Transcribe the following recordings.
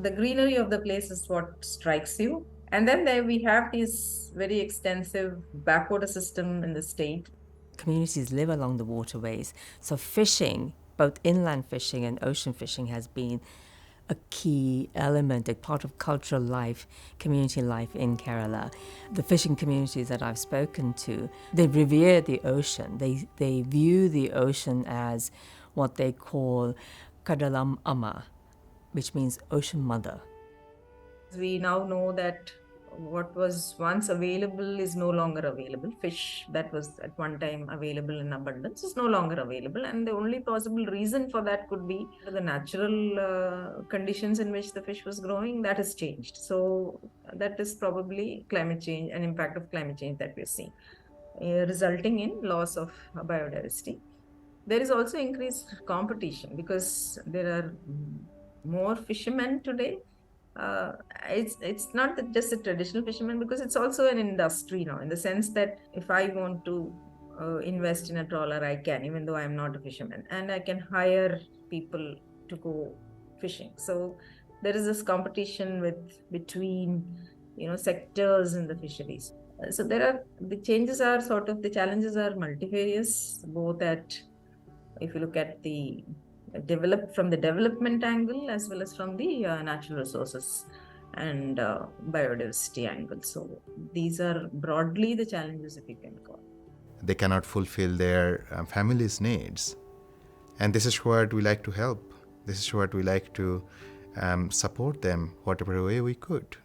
the greenery of the place is what strikes you. And then there we have this very extensive backwater system in the state. Communities live along the waterways, so fishing, both inland fishing and ocean fishing, has been a key element, a part of cultural life, community life in Kerala. The fishing communities that I've spoken to, they revere the ocean. They view the ocean as what they call Kadalam Amma, which means ocean mother. We now know that what was once available is no longer available. Fish that was at one time available in abundance is no longer available, and the only possible reason for that could be the natural conditions in which the fish was growing. That has changed. So that is probably climate change, an impact of climate change that we're seeing, resulting in loss of biodiversity. There is also increased competition because there are more fishermen today. It's not just a traditional fisherman, because it's also an industry now, in the sense that if I want to invest in a trawler, I can, even though I'm not a fisherman, and I can hire people to go fishing. So there is this competition between sectors in the fisheries. So the challenges are multifarious, both if you look at from the development angle as well as from the natural resources and biodiversity angle. So these are broadly the challenges, if you can call. They cannot fulfill their family's needs. And this is what we like to help. This is what we like to support them whatever way we could.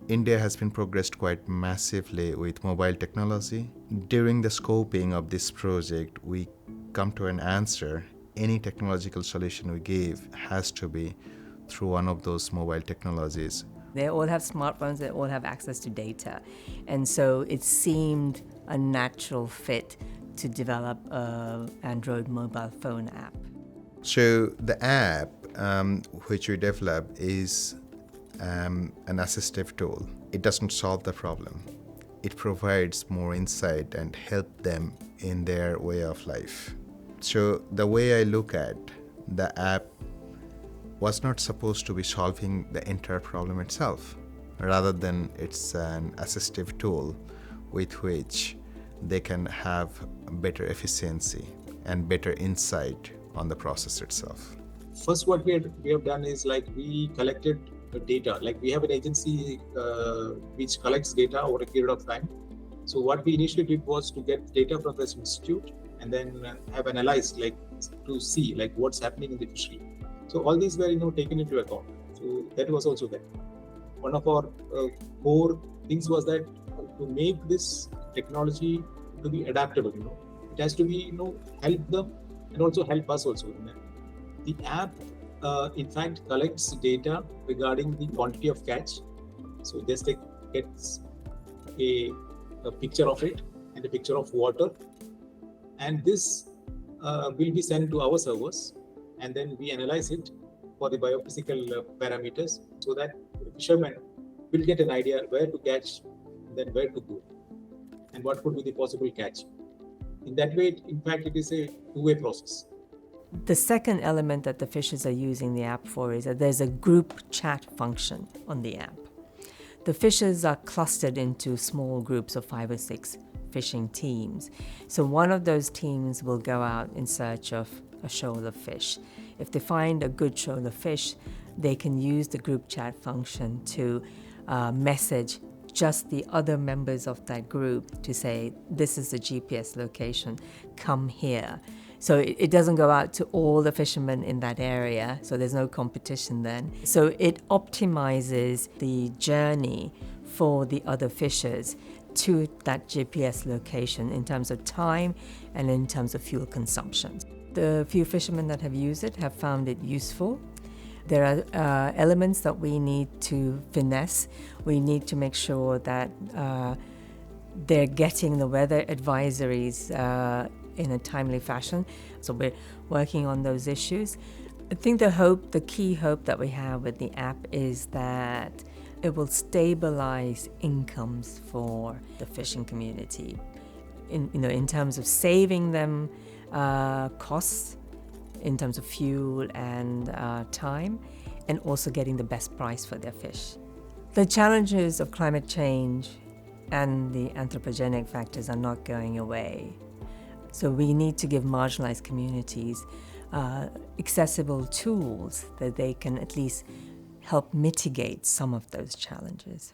India has been progressed quite massively with mobile technology. During the scoping of this project, we come to an answer. Any technological solution we give has to be through one of those mobile technologies. They all have smartphones, they all have access to data. And so it seemed a natural fit to develop an Android mobile phone app. So the app which we developed is an assistive tool. It doesn't solve the problem. It provides more insight and help them in their way of life. So the way I look at the app was not supposed to be solving the entire problem itself. Rather than it's an assistive tool with which they can have better efficiency and better insight on the process itself. First, what we have done is we collected data. We have an agency which collects data over a period of time. So what we initially did was to get data from this institute and then have analyzed to see what's happening in the fishery. So all these were taken into account. So that was also there. One of our core things was that to make this technology to be adaptable, it has to be help them and also help us also. The app in fact collects data regarding the quantity of catch. So just gets a picture of it and a picture of water, and this will be sent to our servers, and then we analyze it for the biophysical parameters, so that the fishermen will get an idea where to catch, then where to go, and what could be the possible catch. In that way, in fact, it is a two-way process. The second element that the fishers are using the app for is that there's a group chat function on the app. The fishers are clustered into small groups of 5 or 6 fishing teams. So one of those teams will go out in search of a shoal of fish. If they find a good shoal of fish, they can use the group chat function to message just the other members of that group to say, this is the GPS location, come here. So it doesn't go out to all the fishermen in that area, so there's no competition then. So it optimizes the journey for the other fishers to that GPS location in terms of time and in terms of fuel consumption. The few fishermen that have used it have found it useful. There are elements that we need to finesse. We need to make sure that they're getting the weather advisories in a timely fashion. So we're working on those issues. I think the key hope that we have with the app is that it will stabilize incomes for the fishing community in terms of saving them costs, in terms of fuel and time, and also getting the best price for their fish. The challenges of climate change and the anthropogenic factors are not going away. So we need to give marginalized communities accessible tools that they can at least help mitigate some of those challenges.